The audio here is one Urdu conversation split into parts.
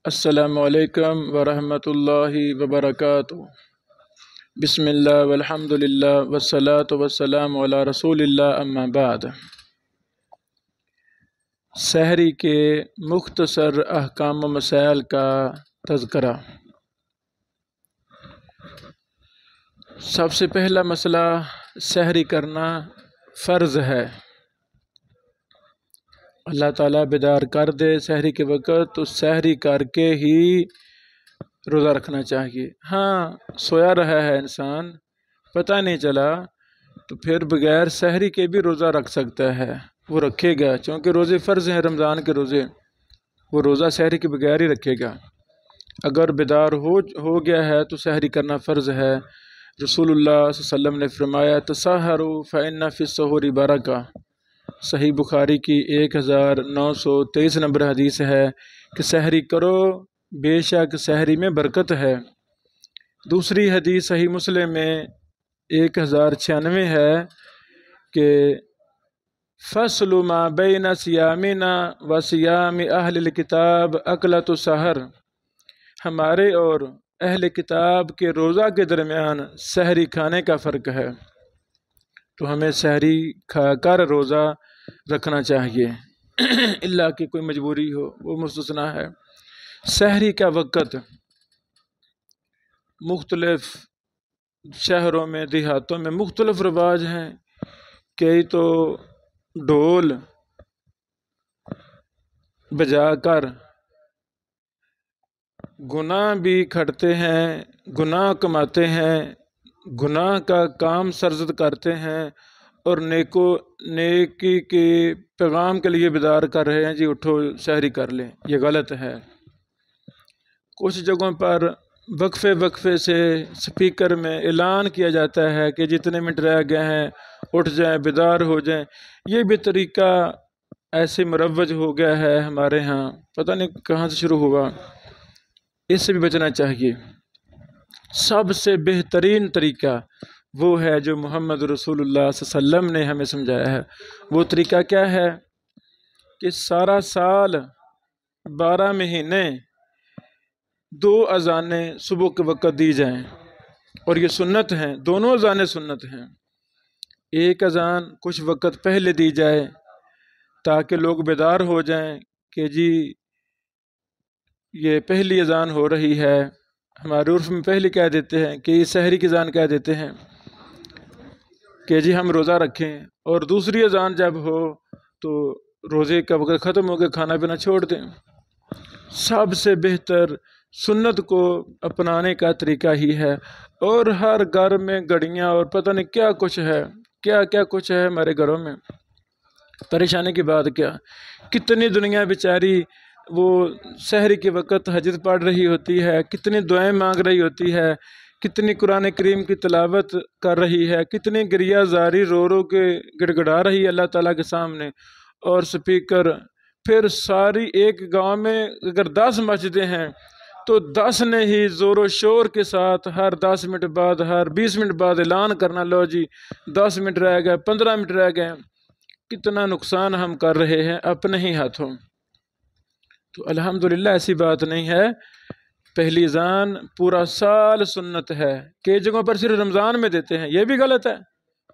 السلام علیکم ورحمۃ اللہ وبرکاتہ۔ بسم اللہ والحمد للہ والصلاة والسلام علی رسول اللہ، اما بعد۔ سحری کے مختصر احکام و مسائل کا تذکرہ۔ سب سے پہلا مسئلہ، سحری کرنا فرض ہے۔ اللہ تعالیٰ بیدار کر دے سحری کے وقت تو سحری کر کے ہی روزہ رکھنا چاہیے۔ ہاں، سویا رہا ہے انسان، پتہ نہیں چلا، تو پھر بغیر سحری کے بھی روزہ رکھ سکتا ہے، وہ رکھے گا، چونکہ روزے فرض ہیں رمضان کے روزے، وہ روزہ سحری کے بغیر ہی رکھے گا۔ اگر بیدار ہو گیا ہے تو سحری کرنا فرض ہے۔ رسول اللہ صلی اللہ علیہ وسلم نے فرمایا، تسحروا فإن فی السحور برکہ۔ صحیح بخاری کی 1923 نمبر حدیث ہے کہ سحری کرو، بے شک سحری میں برکت ہے۔ دوسری حدیث صحیح مسلم میں 1096 ہے کہ فصل ما بین صیامنا و صیام اہل الکتاب اکلۃ السحر، ہمارے اور اہل کتاب کے روزہ کے درمیان سحری کھانے کا فرق ہے، تو ہمیں سحری کھا کر روزہ رکھنا چاہیے، اللہ کہ کوئی مجبوری ہو، وہ مستثنیٰ ہے۔ سحری کا وقت مختلف شہروں میں، دیہاتوں میں مختلف رواج ہیں، کئی تو ڈھول بجا کر گناہ بھی کھٹتے ہیں، گناہ کماتے ہیں، گناہ کا کام سرزد کرتے ہیں، اور نیکی کے پیغام کے لیے بیدار کر رہے ہیں، جی اٹھو سحری کر لیں، یہ غلط ہے۔ کچھ جگہوں پر وقفے سے سپیکر میں اعلان کیا جاتا ہے کہ جتنے منٹ رہ گئے ہیں اٹھ جائیں، بیدار ہو جائیں، یہ بھی طریقہ ایسے مروج ہو گیا ہے ہمارے ہاں، پتہ نہیں کہاں سے شروع ہوا، اس سے بھی بچنا چاہیے۔ سب سے بہترین طریقہ وہ ہے جو محمد رسول اللہ صلی اللہ علیہ وسلم نے ہمیں سمجھایا ہے۔ وہ طریقہ کیا ہے کہ سارا سال 12 مہینے 2 اذانیں صبح کے وقت دی جائیں، اور یہ سنت ہیں، دونوں اذانیں سنت ہیں۔ ایک اذان کچھ وقت پہلے دی جائے تاکہ لوگ بیدار ہو جائیں کہ جی یہ پہلی اذان ہو رہی ہے، ہمارے عرف میں پہلی کہہ دیتے ہیں کہ یہ سحری کی اذان کہہ دیتے ہیں کہ جی ہم روزہ رکھیں، اور دوسری اذان جب ہو تو روزے کا وقت ختم ہو کے کھانا پینا چھوڑ دیں۔ سب سے بہتر سنت کو اپنانے کا طریقہ ہی ہے، اور ہر گھر میں گھڑیاں اور پتہ نہیں کیا کچھ ہے، کیا کچھ ہے ہمارے گھروں میں۔ پریشانی کی بات کیا، کتنی دنیا بیچاری وہ سحری کے وقت تہجد پڑھ رہی ہوتی ہے، کتنی دعائیں مانگ رہی ہوتی ہے، کتنی قرآن کریم کی تلاوت کر رہی ہے، کتنی گریہ زاری رو کے گڑ گڑا رہی ہے اللہ تعالیٰ کے سامنے، اور سپیکر پھر ساری ایک گاؤں میں اگر 10 مسجدیں ہیں تو 10 نے ہی زور و شور کے ساتھ ہر 10 منٹ بعد، ہر 20 منٹ بعد اعلان کرنا، لو جی 10 منٹ رہ گئے، 15 منٹ رہ گئے۔ کتنا نقصان ہم کر رہے ہیں اپنے ہی ہاتھوں۔ تو الحمدللہ ایسی بات نہیں ہے، پہلی اذان پورا سال سنت ہے، کئی جگہوں پر صرف رمضان میں دیتے ہیں، یہ بھی غلط ہے،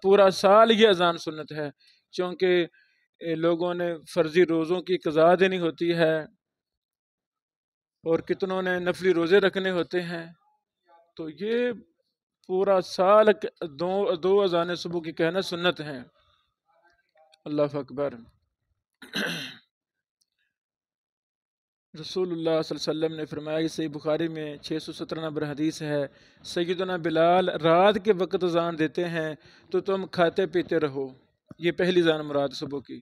پورا سال یہ اذان سنت ہے، چونکہ لوگوں نے فرضی روزوں کی قضا دینی ہوتی ہے، اور کتنوں نے نفلی روزے رکھنے ہوتے ہیں، تو یہ پورا سال دو اذانیں صبح کی کہنا سنت ہیں۔ اللہ اکبر۔ رسول اللہ صلی اللہ علیہ وسلم نے فرمایا، صحیح بخاری میں 617 نمبر حدیث ہے، سیدنا بلال رات کے وقت اذان دیتے ہیں تو تم کھاتے پیتے رہو، یہ پہلی اذان مراد صبح کی،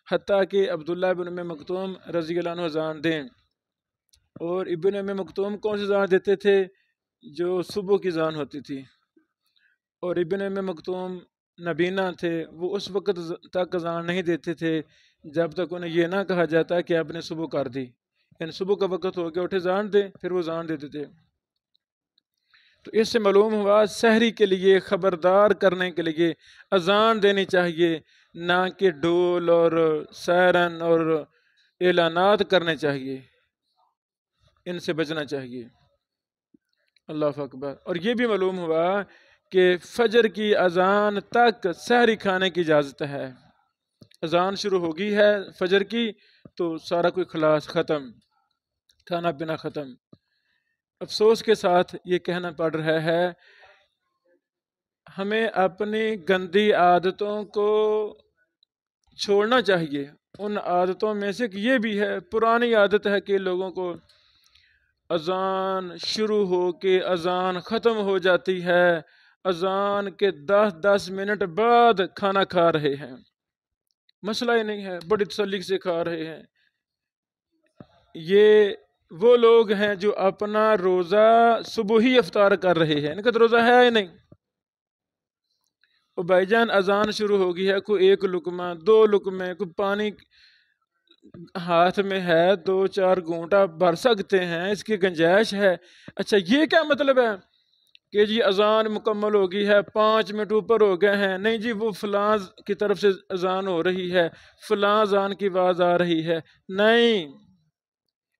حتیٰ کہ عبداللہ ابن ام مکتوم رضی اللہ عنہ اذان دیں۔ اور ابن ام مکتوم کون سی اذان دیتے تھے؟ جو صبح کی اذان ہوتی تھی، اور ابن ام مکتوم نبینا تھے، وہ اس وقت تک اذان نہیں دیتے تھے جب تک انہیں یہ نہ کہا جاتا کہ آپ نے صبح کر دی، یعنی صبح کا وقت ہو گیا اٹھے اذان دیں، پھر وہ اذان دیتے تھے۔ تو اس سے معلوم ہوا سحری کے لیے خبردار کرنے کے لیے اذان دینی چاہیے، نہ کہ ڈول اور سائرن اور اعلانات کرنے چاہیے۔ ان سے بچنا چاہیے۔ اللہ اکبر۔ اور یہ بھی معلوم ہوا کہ فجر کی اذان تک سحری کھانے کی اجازت ہے۔ اذان شروع ہوگی ہے فجر کی تو سارا کوئی خلاص، ختم، کھانا پینا ختم۔ افسوس کے ساتھ یہ کہنا پڑ رہا ہے، ہمیں اپنی گندی عادتوں کو چھوڑنا چاہیے۔ ان عادتوں میں سے یہ بھی ہے، پرانی عادت ہے کہ لوگوں کو اذان شروع ہو کے اذان ختم ہو جاتی ہے، اذان کے 10 منٹ بعد کھانا کھا رہے ہیں۔ مسئلہ ہی نہیں ہے، بڑی تسلی سے کھا رہے ہیں۔ یہ وہ لوگ ہیں جو اپنا روزہ صبح ہی افطار کر رہے ہیں، ان کا تو روزہ ہے ہی نہیں۔ بھائی جان اذان شروع ہو گئی ہے، کوئی 1 لقمہ 2 لقمے، کوئی پانی ہاتھ میں ہے 2-4 گھونٹا بھر سکتے ہیں، اس کی گنجائش ہے۔ اچھا یہ کیا مطلب ہے کہ جی اذان مکمل ہو گئی ہے، 5 منٹ اوپر ہو گئے ہیں، نہیں جی وہ فلاں کی طرف سے اذان ہو رہی ہے، فلاں اذان کی آواز آ رہی ہے؟ نہیں،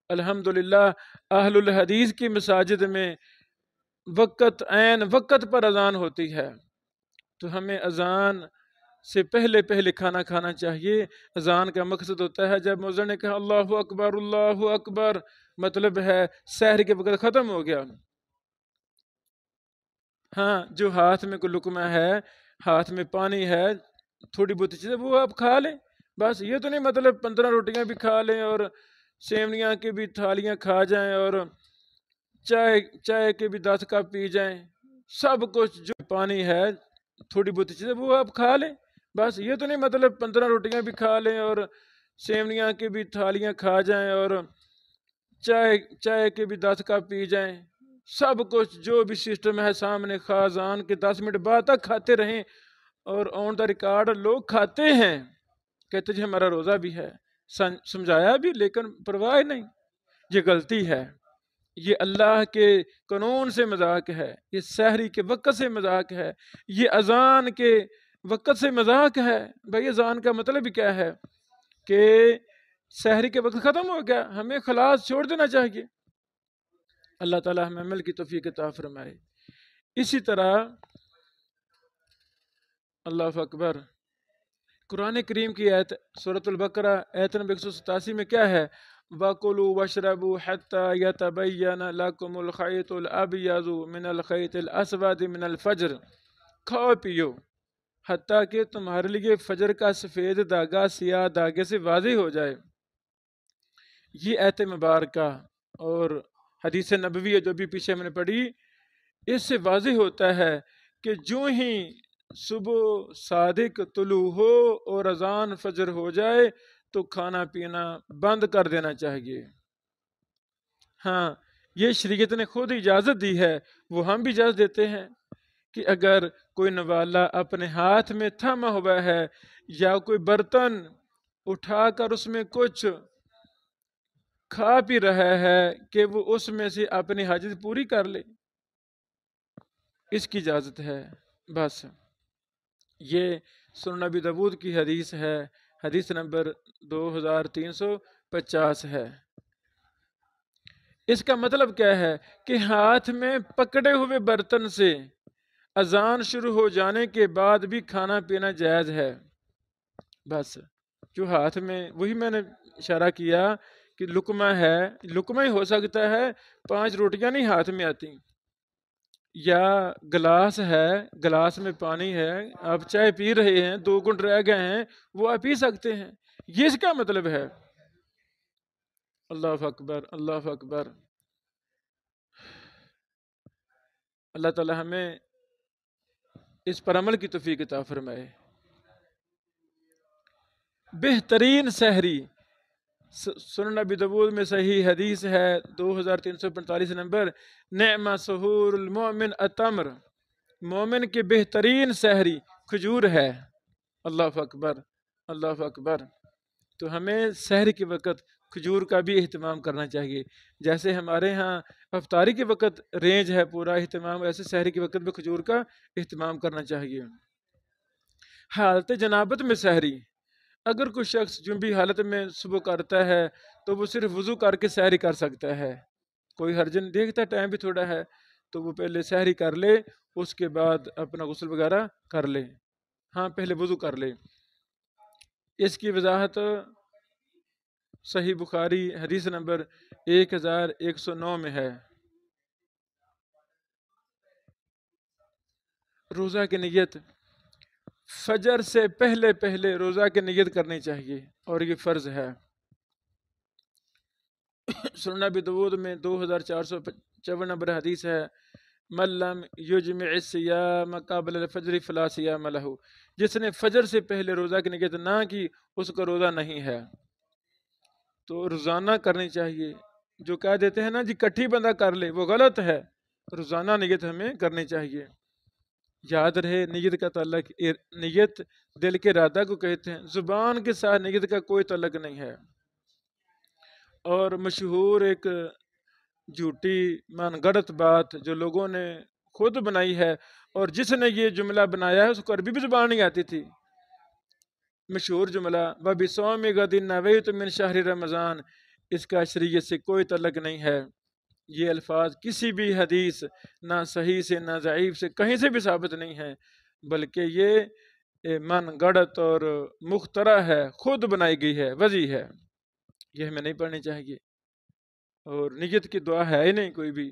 الحمدللہ اہل الحدیث کی مساجد میں وقت عین وقت پر اذان ہوتی ہے، تو ہمیں اذان سے پہلے کھانا کھانا چاہیے۔ اذان کا مقصد ہوتا ہے جب مؤذن نے کہا اللہ اکبر اللہ اکبر، مطلب ہے سحر کے وقت ختم ہو گیا۔ ہاں جو ہاتھ میں کوئی لقمہ ہے، ہاتھ میں پانی ہے، تھوڑی بہت چیزیں وہ آپ کھا لیں، بس یہ تو نہیں مطلب 15 روٹیاں بھی کھا لیں اور سیویاں کی بھی تھالیاں کھا جائیں اور چائے کے بھی 10 کپ پی جائیں، سب کچھ جو پانی ہے تھوڑی بہت چیزیں وہ آپ کھا لیں، بس یہ تو نہیں مطلب 15 روٹیاں بھی کھا لیں اور سیویاں کی بھی تھالیاں کھا جائیں اور چائے کے بھی 10 کپ پی جائیں، سب کچھ جو بھی سسٹم ہے سامنے، خاصان کے 10 منٹ بعد تک کھاتے رہیں، اور آن دا ریکارڈ لوگ کھاتے ہیں، کہتے جی ہمارا روزہ بھی ہے، سمجھایا بھی لیکن پرواہ نہیں۔ یہ غلطی ہے، یہ اللہ کے قانون سے مذاق ہے، یہ سحری کے وقت سے مذاق ہے، یہ اذان کے وقت سے مذاق ہے۔ بھائی اذان کا مطلب ہی کیا ہے کہ سحری کے وقت ختم ہو گیا، ہمیں خلاص چھوڑ دینا چاہیے۔ اللہ تعالی ہمیں عمل کی توفیق عطا فرمائے۔ اسی طرح اللہ اکبر، قرآن کریم کی آیت سورۃ البقرہ آیت نمبر 187 میں کیا ہے؟ وَكُلُوا وَاشْرَبُوا حَتَّى يَتَبَيَّنَ لَكُمُ الْخَيْطُ الْأَبْيَضُ مِنَ الْخَيْطِ الْأَسْوَدِ مِنَ الْفَجْرِ، کھاؤ پیو حتیٰ کہ تمہارے لیے فجر کا سفید دھاگا سیاہ دھاگے سے واضح ہو جائے۔ یہ آیت مبارکہ اور حدیث نبوی جو بھی پیچھے ہم نے پڑھی، اس سے واضح ہوتا ہے کہ جو ہی صبح صادق طلوع ہو اور اذان فجر ہو جائے تو کھانا پینا بند کر دینا چاہیے۔ ہاں یہ شریعت نے خود اجازت دی ہے، وہ ہم بھی اجازت دیتے ہیں کہ اگر کوئی نوالا اپنے ہاتھ میں تھما ہوا ہے یا کوئی برتن اٹھا کر اس میں کچھ کھا پی رہا ہے کہ وہ اس میں سے اپنی حاجت پوری کر لے، اس کی اجازت ہے بس۔ یہ سنن نبی داؤد کی حدیث ہے، حدیث نمبر 2350 ہے۔ اس کا مطلب کیا ہے کہ ہاتھ میں پکڑے ہوئے برتن سے اذان شروع ہو جانے کے بعد بھی کھانا پینا جائز ہے، بس۔ جو ہاتھ میں، وہی میں نے اشارہ کیا کہ لقمہ ہے، لقمہ ہی ہو سکتا ہے، 5 روٹیاں نہیں ہاتھ میں آتی، یا گلاس ہے، گلاس میں پانی ہے، آپ چائے پی رہے ہیں، 2 گھنٹ رہ گئے ہیں، وہ آپ پی سکتے ہیں، یہ اس کا مطلب ہے۔ اللہ اکبر اللہ اکبر۔ اللہ تعالی ہمیں اس پر عمل کی توفیق عطا فرمائے۔ بہترین سحری، سنن نبی داؤد میں صحیح حدیث ہے 2345 نمبر، نعم سحور المؤمن التمر، مومن کے بہترین سحری کھجور ہے۔ اللہ اکبر اللہ اکبر۔ تو ہمیں سحر کے وقت کھجور کا بھی اہتمام کرنا چاہیے، جیسے ہمارے ہاں افطاری کے وقت رینج ہے پورا اہتمام، ایسے سحر کے وقت بھی کھجور کا اہتمام کرنا چاہیے۔ حالت جنابت میں سحری، اگر کوئی شخص جنبی حالت میں صبح کرتا ہے تو وہ صرف وضو کر کے سحری کر سکتا ہے، کوئی ہرجن دیکھتا ٹائم بھی تھوڑا ہے تو وہ پہلے سحری کر لے، اس کے بعد اپنا غسل وغیرہ کر لے، ہاں پہلے وضو کر لے۔ اس کی وضاحت صحیح بخاری حدیث نمبر 1109 میں ہے۔ روزہ کی نیت فجر سے پہلے پہلے روزہ کی نیت کرنی چاہیے، اور یہ فرض ہے۔ سنن ابی داؤد میں 2454 نمبر حدیث ہے، من لم یجمع الصیام قبل الفجر فلا صیام لہ، جس نے فجر سے پہلے روزہ کی نیت نہ کی اس کا روزہ نہیں ہے۔ تو روزانہ کرنی چاہیے۔ جو کہہ دیتے ہیں نا جی کٹھی بندہ کر لے، وہ غلط ہے، روزانہ نیت ہمیں کرنی چاہیے۔ یاد رہے نیت کا تعلق، نیت دل کے ارادہ کو کہتے ہیں، زبان کے ساتھ نیت کا کوئی تعلق نہیں ہے۔ اور مشہور ایک جھوٹی من گڑت بات جو لوگوں نے خود بنائی ہے، اور جس نے یہ جملہ بنایا ہے اس کو عربی بھی زبان نہیں آتی تھی۔ مشہور جملہ وَبِصَوْمِ غَدٍ نَوَيْتُ مِنْ شَهْرِ رمضان، اس کا شریعت سے کوئی تعلق نہیں ہے۔ یہ الفاظ کسی بھی حدیث نہ صحیح سے نہ ضعیف سے کہیں سے بھی ثابت نہیں ہے، بلکہ یہ من گڑت اور مخترع ہے، خود بنائی گئی ہے، وضعی ہے، یہ ہمیں نہیں پڑھنی چاہیے۔ اور نیت کی دعا ہے ہی نہیں کوئی بھی،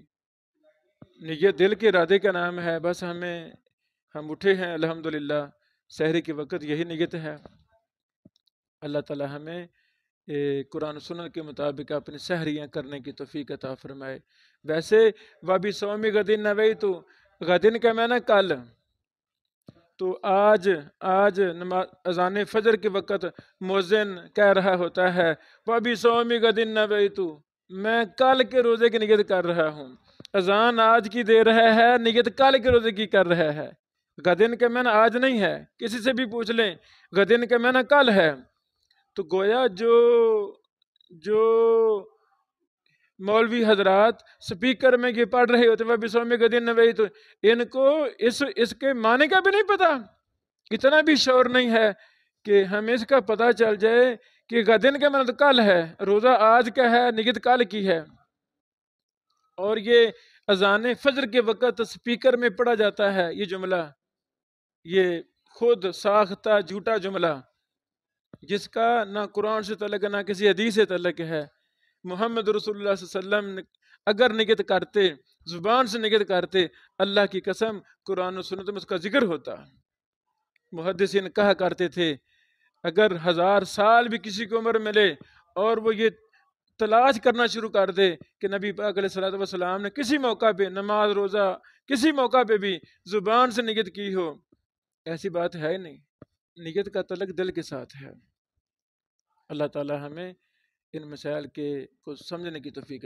نیت دل کے ارادے کا نام ہے۔ بس ہم اٹھے ہیں الحمدللہ، سحری کے وقت یہی نیت ہے۔ اللہ تعالی ہمیں قرآن و سنت کے مطابق اپنی سحریاں کرنے کی توفیق عطا فرمائے۔ ویسے وَبِصَوْمِ غَدٍ نَوَيْتُ، غدن کا معنی کل، تو آج اذان فجر کے وقت مؤذن کہہ رہا ہوتا ہے وَبِصَوْمِ غَدٍ نَوَيْتُ، میں کل کے روزے کی نیت کر رہا ہوں۔ اذان آج کی دے رہا ہے، نیت کل کے روزے کی کر رہا ہے۔ غدن کا معنی آج نہیں ہے، کسی سے بھی پوچھ لیں، غدن کا معنی کل ہے۔ تو گویا جو مولوی حضرات سپیکر میں یہ پڑھ رہے ہوتے وَبِصَوْمِ غَدٍ نَوَيْتُ، ان کو اس کے معنی کا بھی نہیں پتا، اتنا بھی شعور نہیں ہے کہ ہمیں اس کا پتہ چل جائے کہ غدن کا معنی تو کل ہے، روزہ آج کا ہے، نیت کل کی ہے۔ اور یہ اذان فجر کے وقت سپیکر میں پڑھا جاتا ہے یہ جملہ، یہ خود ساختہ جھوٹا جملہ جس کا نہ قرآن سے تعلق ہے نہ کسی حدیث سے تعلق ہے۔ محمد رسول اللہ صلی اللہ علیہ وسلم اگر نیت کرتے، زبان سے نیت کرتے، اللہ کی قسم قرآن و سنت میں اس کا ذکر ہوتا۔ محدثین کہا کرتے تھے اگر 1000 سال بھی کسی کو عمر ملے اور وہ یہ تلاش کرنا شروع کر دے کہ نبی پاک علیہ الصلوۃ والسلام نے کسی موقع پہ نماز روزہ کسی موقع پہ بھی زبان سے نیت کی ہو، ایسی بات ہے ہی نہیں۔ نیت کا تعلق دل کے ساتھ ہے۔ اللہ تعالی ہمیں ان مسائل کو سمجھنے کی توفیق